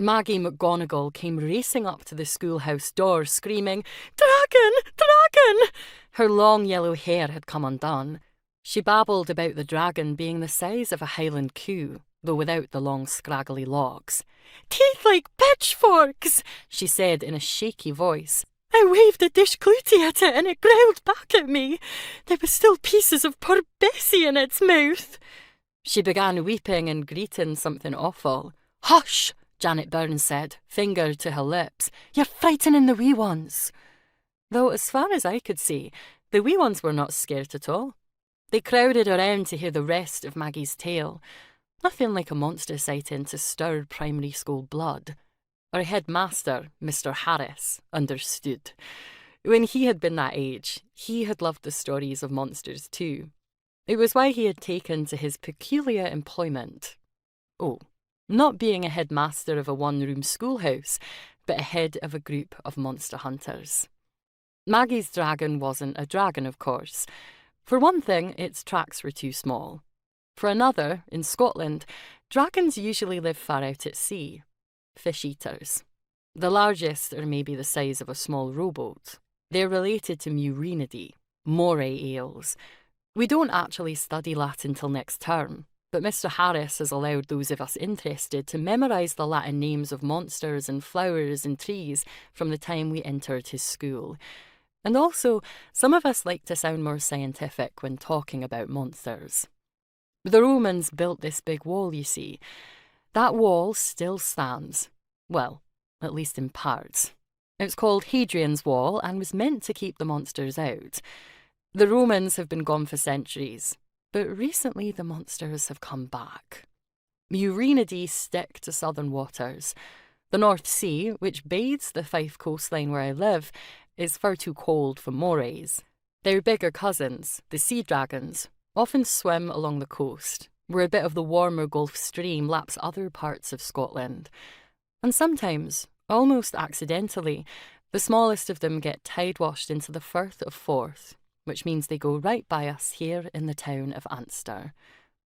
Maggie McGonagal came racing up to the schoolhouse door, screaming, "Dragon! Dragon!" Her long yellow hair had come undone. She babbled about the dragon being the size of a Highland coo, though without the long scraggly locks. "Teeth like pitchforks," she said in a shaky voice. "I waved a dish clootie at it and it growled back at me. There were still pieces of poor Bessie in its mouth." She began weeping and greeting something awful. "Hush!" Janet Byrne said, finger to her lips. "You're frightening the wee ones." Though as far as I could see, the wee ones were not scared at all. They crowded around to hear the rest of Maggie's tale. Nothing like a monster sighting to stir primary school blood. Our headmaster, Mr. Harris, understood. When he had been that age, he had loved the stories of monsters too. It was why he had taken to his peculiar employment. Oh, not being a headmaster of a one-room schoolhouse, but a head of a group of monster hunters. Maggie's dragon wasn't a dragon, of course. For one thing, its tracks were too small. For another, in Scotland, dragons usually live far out at sea. Fish-eaters. The largest are maybe the size of a small rowboat. They're related to Murinidae, moray eels. We don't actually study Latin till next term, but Mr. Harris has allowed those of us interested to memorise the Latin names of monsters and flowers and trees from the time we entered his school. And also, some of us like to sound more scientific when talking about monsters. The Romans built this big wall, you see. That wall still stands. Well, at least in parts. It's called Hadrian's Wall and was meant to keep the monsters out. The Romans have been gone for centuries, but recently the monsters have come back. Murinidae stick to southern waters. The North Sea, which bathes the Fife coastline where I live, is far too cold for morays. Their bigger cousins, the sea dragons, often swim along the coast, where a bit of the warmer Gulf Stream laps other parts of Scotland. And sometimes, almost accidentally, the smallest of them get tide-washed into the Firth of Forth, which means they go right by us here in the town of Ansthruther.